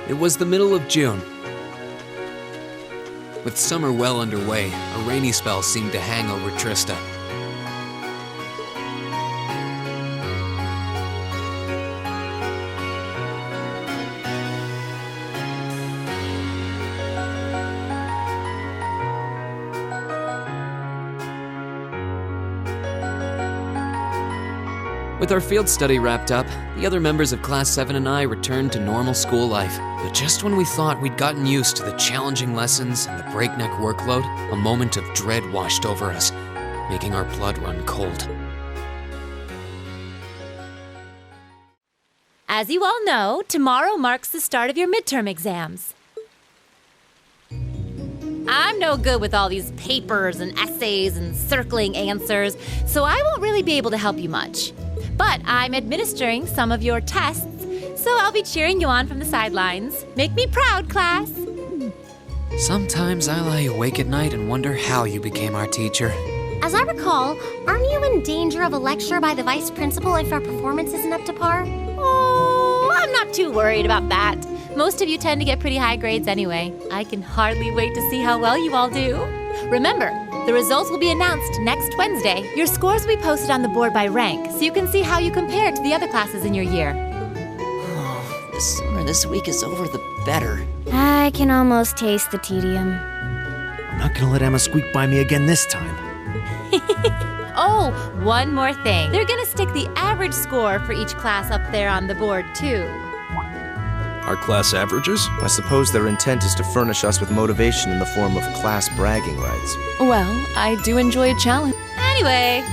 It was the middle of June. With summer well underway, a rainy spell seemed to hang over Trista. With our field study wrapped up, the other members of Class 7 and I returned to normal school life. But just when we thought we'd gotten used to the challenging lessons and the breakneck workload, a moment of dread washed over us, making our blood run cold. As you all know, tomorrow marks the start of your midterm exams. I'm no good with all these papers and essays and circling answers, so I won't really be able to help you much. But I'm administering some of your tests, so I'll be cheering you on from the sidelines. Make me proud, class! Sometimes I lie awake at night and wonder how you became our teacher. As I recall, aren't you in danger of a lecture by the vice principal if our performance isn't up to par? Oh, I'm not too worried about that. Most of you tend to get pretty high grades anyway. I can hardly wait to see how well you all do. Remember, the results will be announced next Wednesday. Your scores will be posted on the board by rank, so you can see how you compare to the other classes in your year. Oh, the sooner this week is over, the better. I can almost taste the tedium. I'm not gonna let Emma squeak by me again this time. Oh, one more thing. They're gonna stick the average score for each class up there on the board, too. Our class averages? I suppose their intent is to furnish us with motivation in the form of class bragging rights. Well, I do enjoy a challenge. Anyway,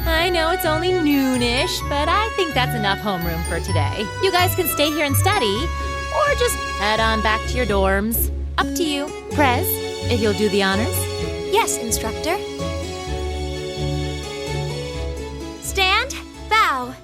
I know it's only noonish, but I think that's enough homeroom for today. You guys can stay here and study, or just head on back to your dorms. Up to you. Prez, if you'll do the honors. Yes, instructor. Stand, bow.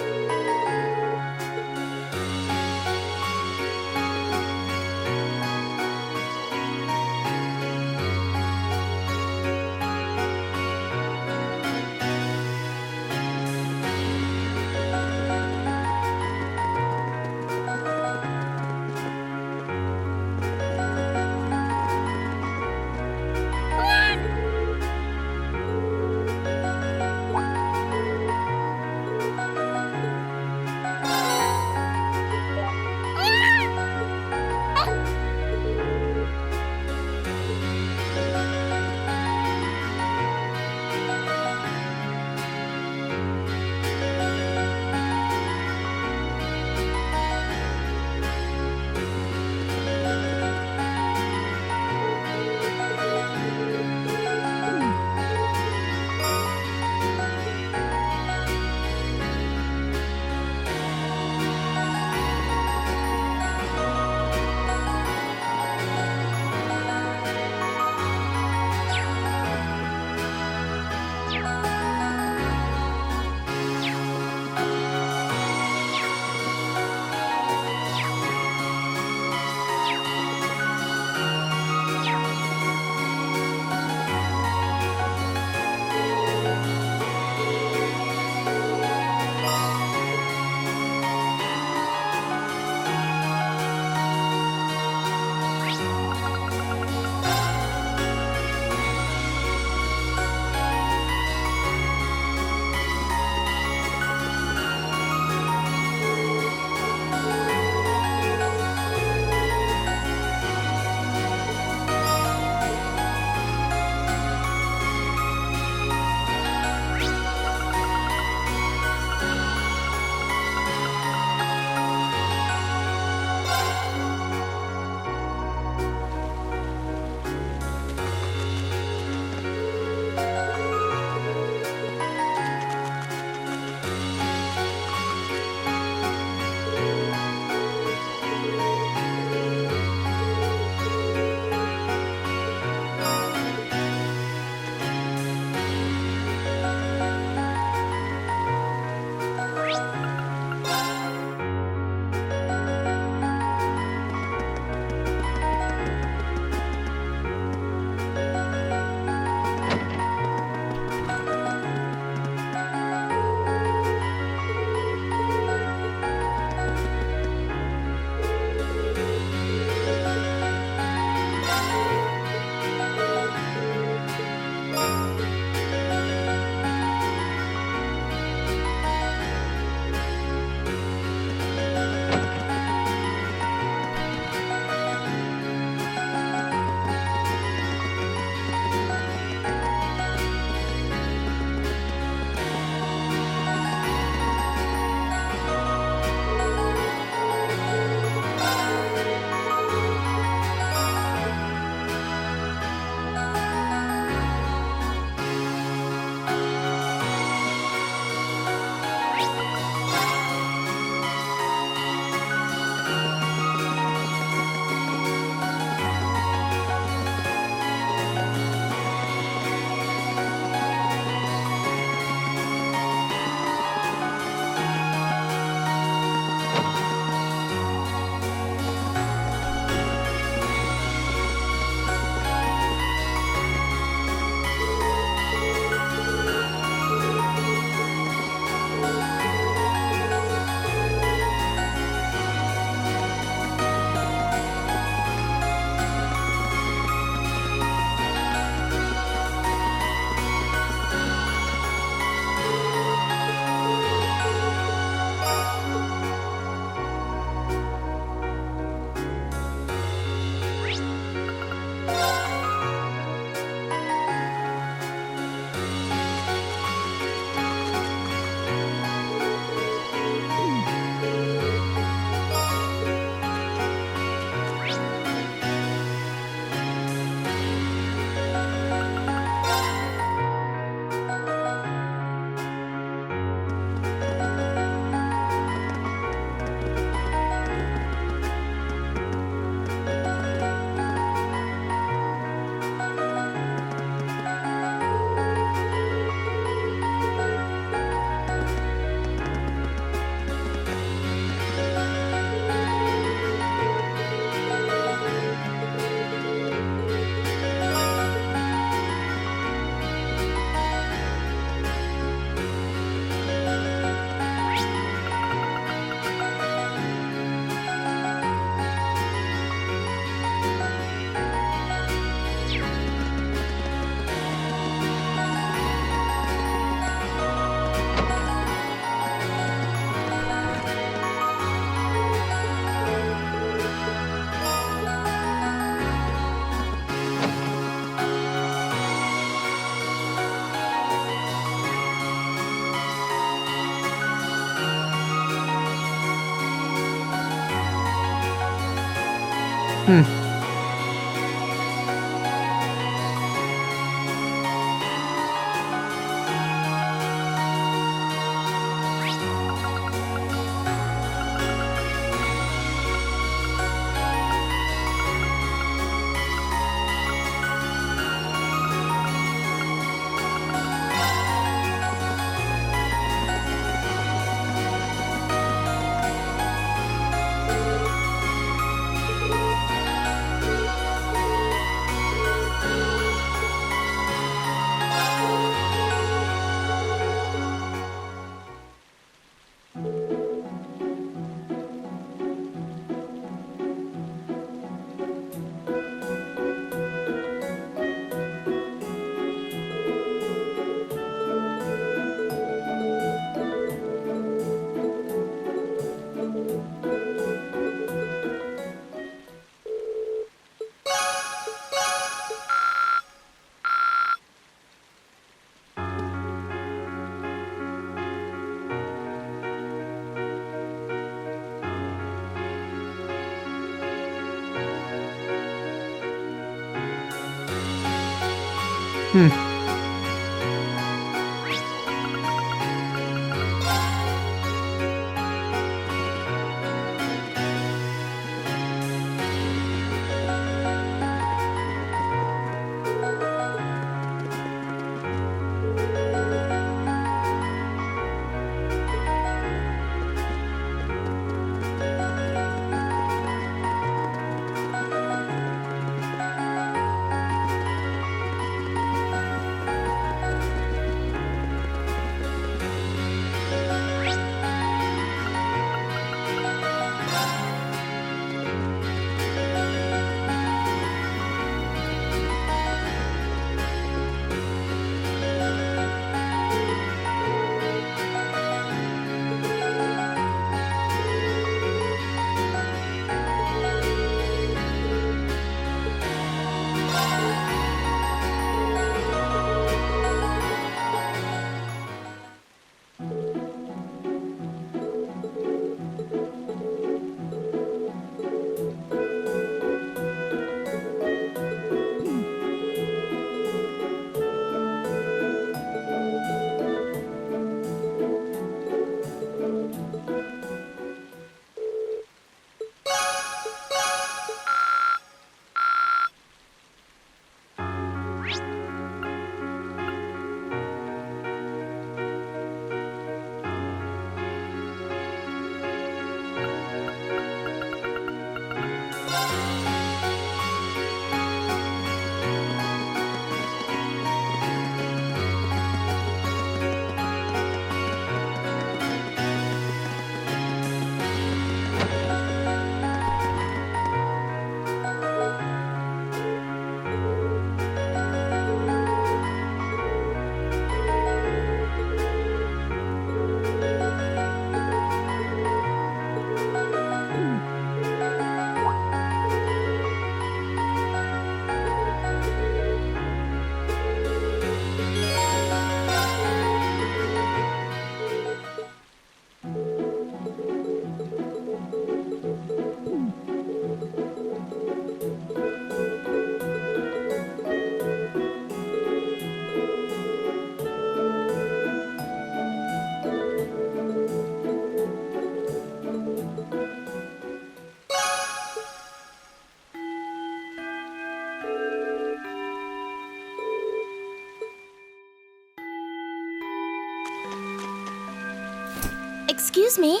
Excuse me.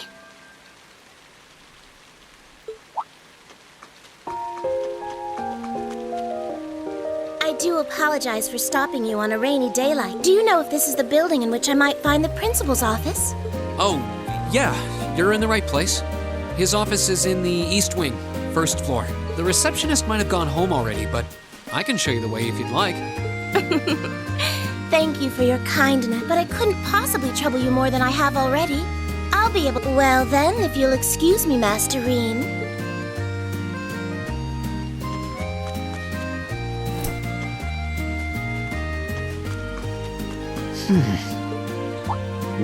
I do apologize for stopping you on a rainy daylight. Do you know if this is the building in which I might find the principal's office? Oh, yeah, you're in the right place. His office is in the East Wing, first floor. The receptionist might have gone home already, but I can show you the way if you'd like. Thank you for your kindness, but I couldn't possibly trouble you more than I have already. I'll be able... Well then, if you'll excuse me, Master Reen.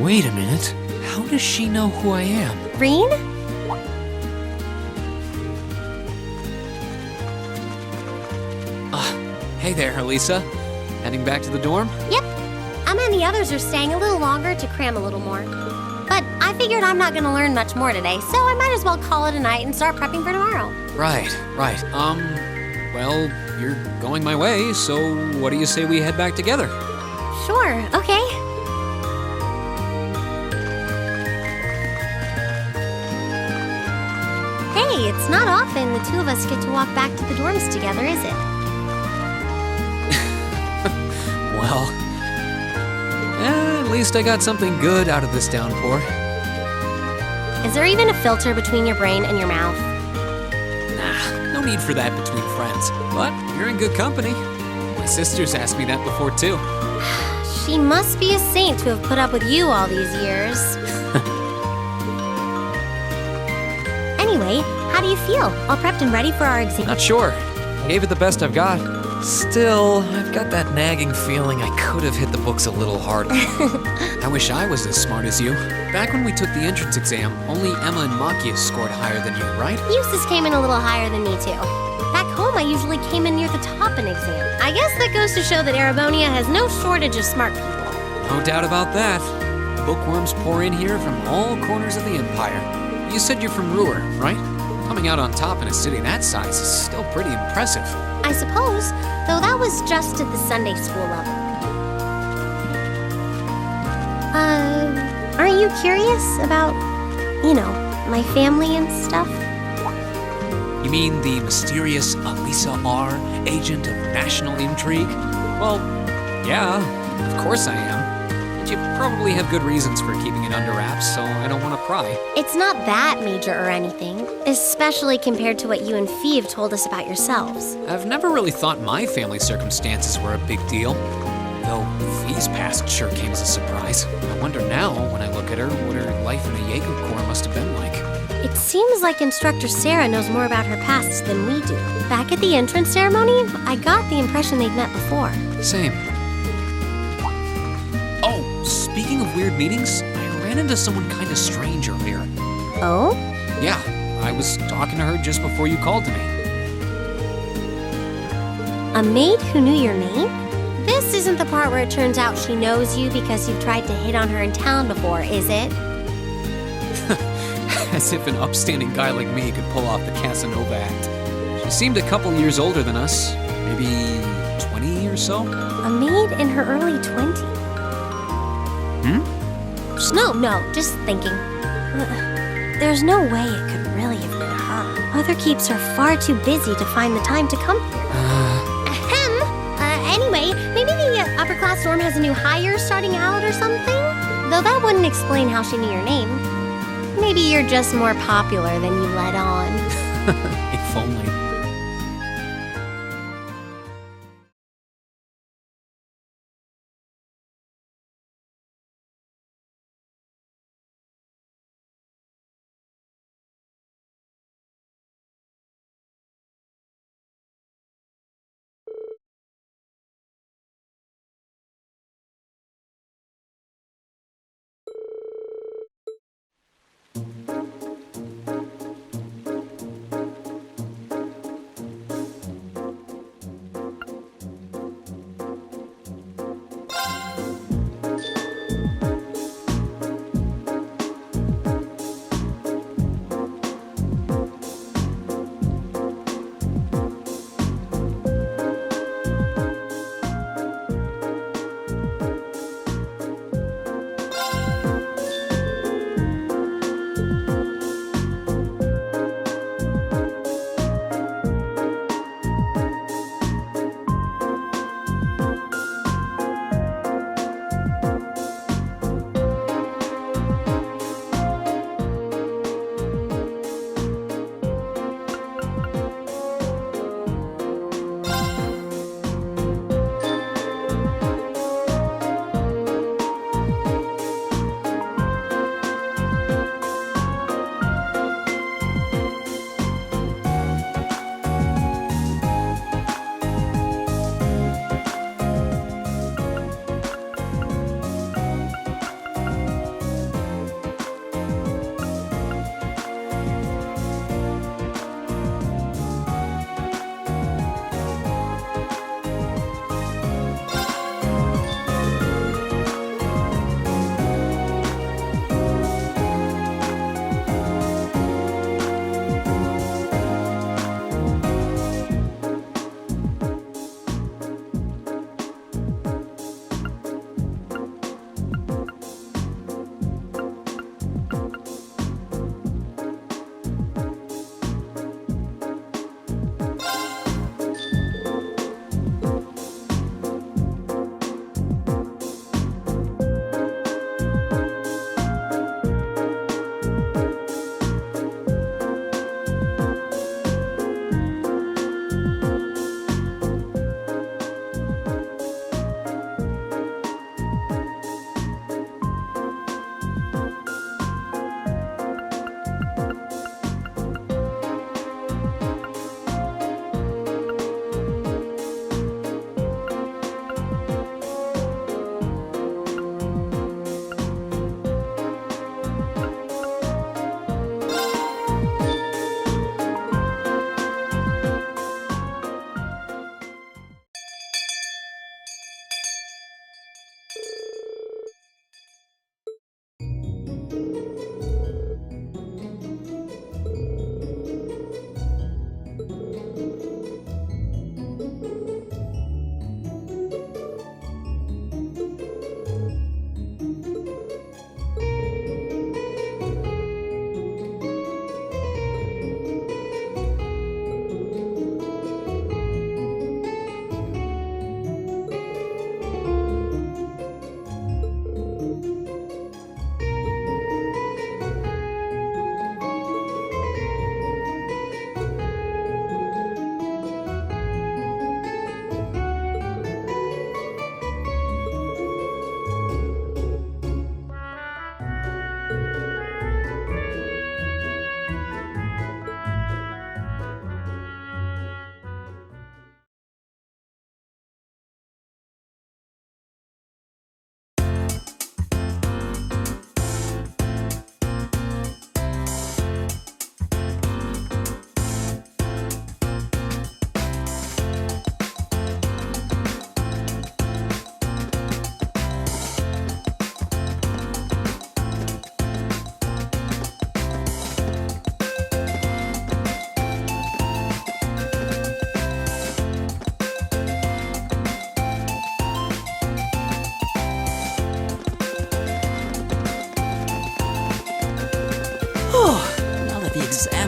Wait a minute. How does she know who I am? Reen? Hey there, Elisa. Heading back to the dorm? Yep. Emma and the others are staying a little longer to cram a little more. But I figured I'm not gonna learn much more today, so I might as well call it a night and start prepping for tomorrow. Right. Well, you're going my way, so what do you say we head back together? Sure, okay. Hey, it's not often the two of us get to walk back to the dorms together, is it? Well, at least I got something good out of this downpour. Is there even a filter between your brain and your mouth? Nah, no need for that between friends. But you're in good company. My sister's asked me that before, too. She must be a saint to have put up with you all these years. Anyway, how do you feel? All prepped and ready for our exam? Not sure. I gave it the best I've got. Still, I've got that nagging feeling I could have hit the books a little harder. I wish I was as smart as you. Back when we took the entrance exam, only Emma and Makia scored higher than you, right? Eustace came in a little higher than me, too. Back home, I usually came in near the top in exam. I guess that goes to show that Erebonia has no shortage of smart people. No doubt about that. Bookworms pour in here from all corners of the Empire. You said you're from Ruhr, right? Coming out on top in a city that size is still pretty impressive. I suppose, though that was just at the Sunday school level. Aren't you curious about, my family and stuff? You mean the mysterious Elisa R., agent of national intrigue? Well, yeah, of course I am. But you probably have good reasons for keeping it under wraps, so I don't want to pry. It's not that major or anything, especially compared to what you and Fee have told us about yourselves. I've never really thought my family circumstances were a big deal. Though Fee's past sure came as a surprise. I wonder now, when I look at her, what her life in the Jaeger Corps must have been like. It seems like Instructor Sarah knows more about her past than we do. Back at the entrance ceremony, I got the impression they'd met before. Same. Oh, speaking of weird meetings, I ran into someone kind of strange earlier. Oh? Yeah, I was talking to her just before you called to me. A maid who knew your name? This isn't the part where it turns out she knows you because you've tried to hit on her in town before, is it? As if an upstanding guy like me could pull off the Casanova act. She seemed a couple years older than us, maybe 20 or so. A maid in her early 20s. No, just thinking. There's no way it could really have been her. Mother keeps her far too busy to find the time to come here. Anyway, maybe the upper class dorm has a new hire starting out or something? Though that wouldn't explain how she knew your name. Maybe you're just more popular than you let on. If only.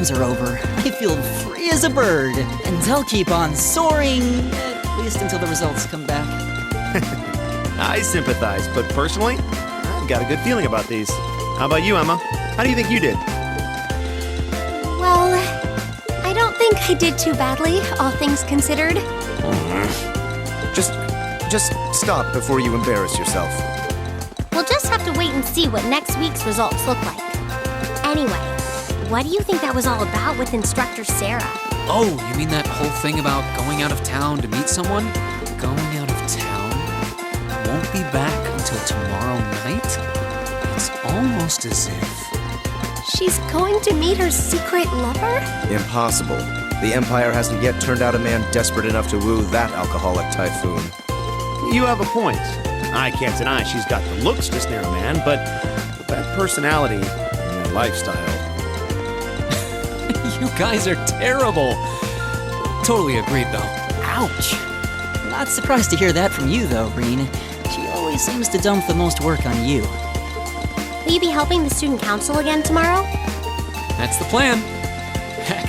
exams are over, I feel free as a bird, and I'll keep on soaring, at least until the results come back. I sympathize, but personally, I've got a good feeling about these. How about you, Emma? How do you think you did? Well, I don't think I did too badly, all things considered. Just stop before you embarrass yourself. We'll just have to wait and see what next week's results look like. Anyway, what do you think that was all about with Instructor Sarah? Oh, you mean that whole thing about going out of town to meet someone? Going out of town? Won't be back until tomorrow night? It's almost as if... She's going to meet her secret lover? Impossible. The Empire hasn't yet turned out a man desperate enough to woo that alcoholic typhoon. You have a point. I can't deny she's got the looks to snare a man, but that personality and that lifestyle... You guys are terrible. Totally agreed, though. Ouch. Not surprised to hear that from you, though, Breen. She always seems to dump the most work on you. Will you be helping the student council again tomorrow? That's the plan. Heck,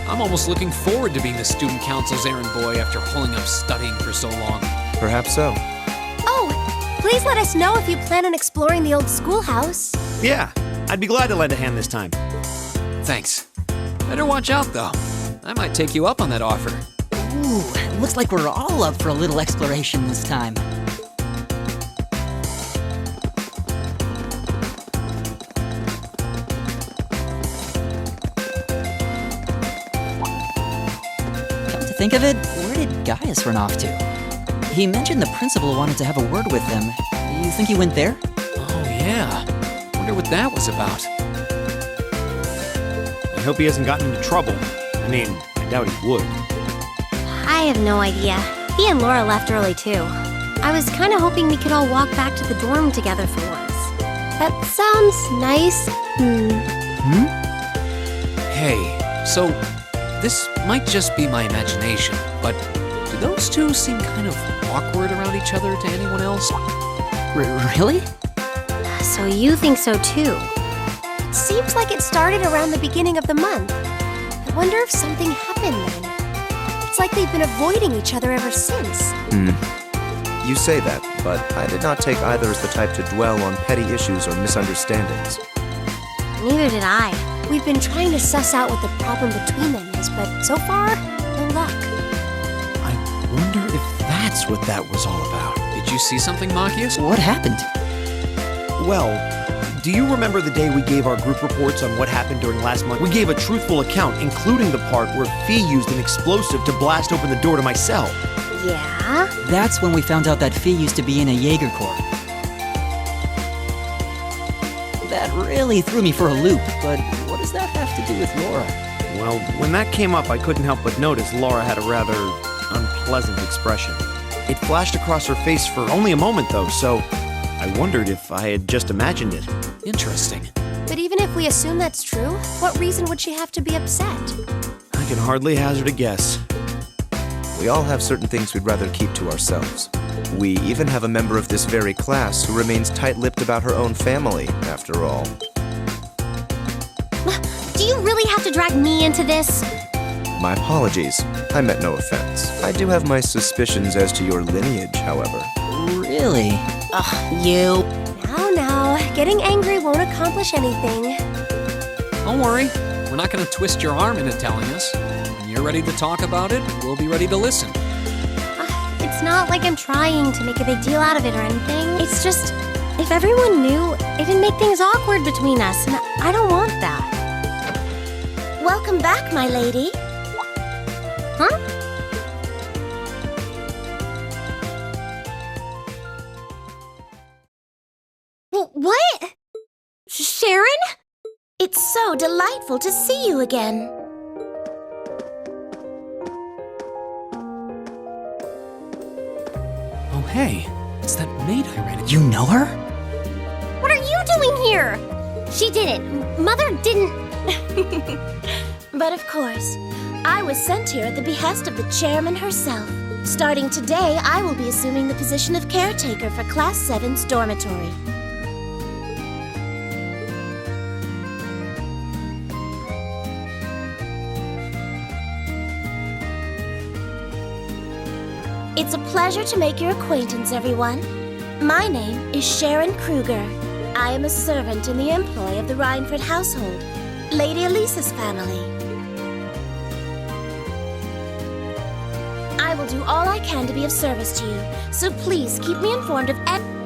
I'm almost looking forward to being the student council's errand boy after pulling up studying for so long. Perhaps so. Oh, please let us know if you plan on exploring the old schoolhouse. Yeah, I'd be glad to lend a hand this time. Thanks. Better watch out, though. I might take you up on that offer. Ooh, looks like we're all up for a little exploration this time. Come to think of it, where did Gaius run off to? He mentioned the principal wanted to have a word with him. You think he went there? Oh, yeah. Wonder what that was about. I hope he hasn't gotten into trouble. I mean, I doubt he would. I have no idea. He and Laura left early too. I was kind of hoping we could all walk back to the dorm together for once. That sounds nice. Hey, so this might just be my imagination, but do those two seem kind of awkward around each other to anyone else? Really? So you think so too? It seems like it started around the beginning of the month. I wonder if something happened then. It's like they've been avoiding each other ever since. You say that, but I did not take either as the type to dwell on petty issues or misunderstandings. Neither did I. We've been trying to suss out what the problem between them is, but so far, no luck. I wonder if that's what that was all about. Did you see something, Machias? What happened? Well, do you remember the day we gave our group reports on what happened during last month? We gave a truthful account, including the part where Fee used an explosive to blast open the door to my cell. Yeah? That's when we found out that Fee used to be in a Jaeger Corps. That really threw me for a loop, but what does that have to do with Laura? Well, when that came up, I couldn't help but notice Laura had a rather unpleasant expression. It flashed across her face for only a moment, though, so I wondered if I had just imagined it. Interesting. But even if we assume that's true, what reason would she have to be upset? I can hardly hazard a guess. We all have certain things we'd rather keep to ourselves. We even have a member of this very class who remains tight-lipped about her own family, after all. Do you really have to drag me into this? My apologies. I meant no offense. I do have my suspicions as to your lineage, however. Really? You. Now, getting angry won't accomplish anything. Don't worry. We're not going to twist your arm into telling us. When you're ready to talk about it, we'll be ready to listen. It's not like I'm trying to make a big deal out of it or anything. It's just, if everyone knew, it'd make things awkward between us, and I don't want that. Welcome back, my lady. Huh? What? Sharon? It's so delightful to see you again. Oh, hey. It's that maid I ran into. You know her? What are you doing here? She didn't. Mother didn't. But of course, I was sent here at the behest of the chairman herself. Starting today, I will be assuming the position of caretaker for Class 7's dormitory. It's a pleasure to make your acquaintance, everyone. My name is Sharon Kruger. I am a servant in the employ of the Rhineford household, Lady Elisa's family. I will do all I can to be of service to you, so please keep me informed of any...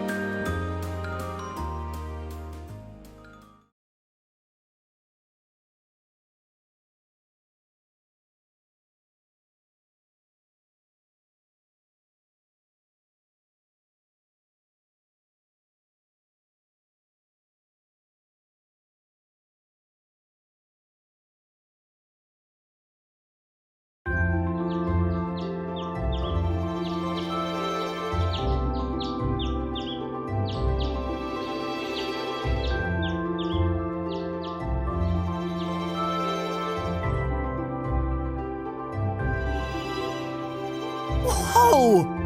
Whoa!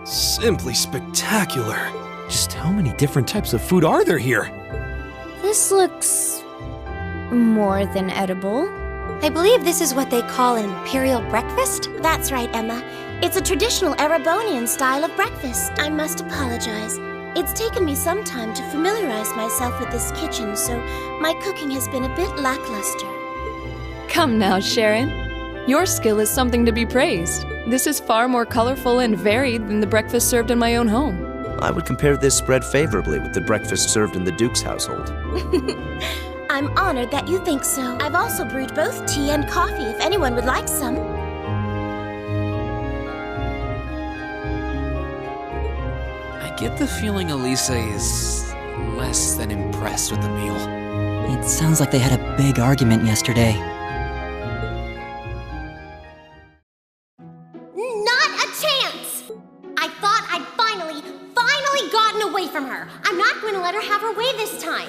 Simply spectacular. Just how many different types of food are there here? This looks more than edible. I believe this is what they call an imperial breakfast. That's right, Emma. It's a traditional Erebonian style of breakfast. I must apologize. It's taken me some time to familiarize myself with this kitchen, so my cooking has been a bit lackluster. Come now, Sharon. Your skill is something to be praised. This is far more colorful and varied than the breakfast served in my own home. I would compare this spread favorably with the breakfast served in the Duke's household. I'm honored that you think so. I've also brewed both tea and coffee if anyone would like some. I get the feeling Elisa is less than impressed with the meal. It sounds like they had a big argument yesterday. Not a chance! I thought I'd finally gotten away from her. I'm not going to let her have her way this time.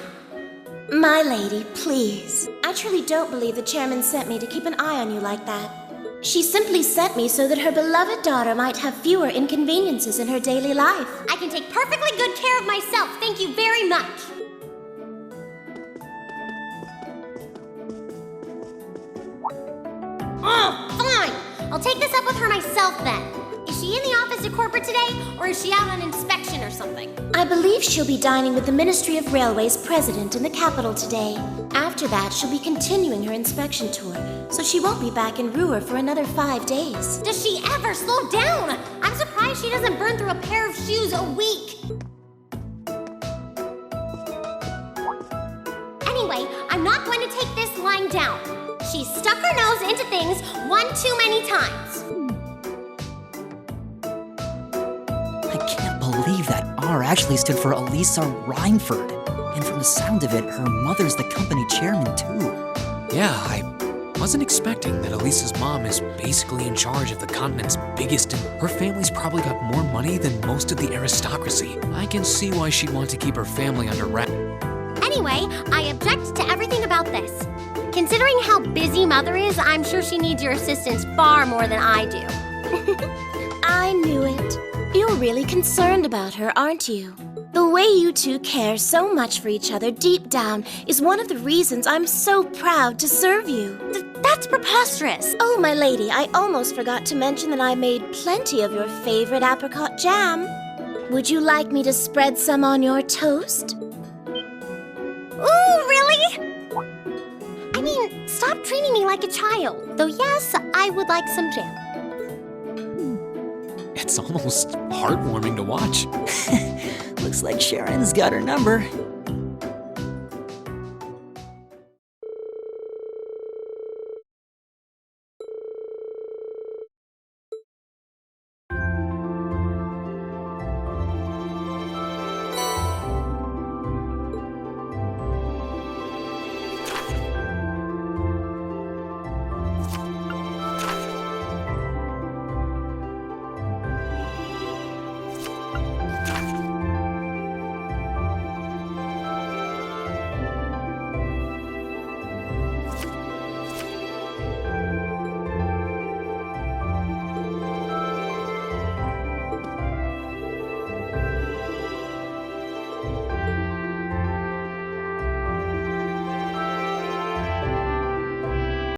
My lady, please. I truly don't believe the chairman sent me to keep an eye on you like that. She simply sent me so that her beloved daughter might have fewer inconveniences in her daily life. I can take perfectly good care of myself. Thank you very much. Oh, fine. I'll take this up with her myself then. Is she in the office at corporate today, or is she out on inspection or something? I believe she'll be dining with the Ministry of Railways president in the capital today. After that, she'll be continuing her inspection tour, so she won't be back in Ruhr for another 5 days. Does she ever slow down? I'm surprised she doesn't burn through a pair of shoes a week. Anyway, I'm not going to take this lying down. She's stuck her nose into things one too many times. I can't believe that R actually stood for Elisa Rhineford. And from the sound of it, her mother's the company chairman, too. Yeah, I wasn't expecting that Elisa's mom is basically in charge of the continent's biggest, and her family's probably got more money than most of the aristocracy. I can see why she'd want to keep her family under wraps. Anyway, I object to everything about this. Considering how busy Mother is, I'm sure she needs your assistance far more than I do. I knew it. You're really concerned about her, aren't you? The way you two care so much for each other deep down is one of the reasons I'm so proud to serve you. That's preposterous. Oh, my lady, I almost forgot to mention that I made plenty of your favorite apricot jam. Would you like me to spread some on your toast? Ooh, really? I mean, stop treating me like a child. Though yes, I would like some jam. It's almost heartwarming to watch. Looks like Sharon's got her number.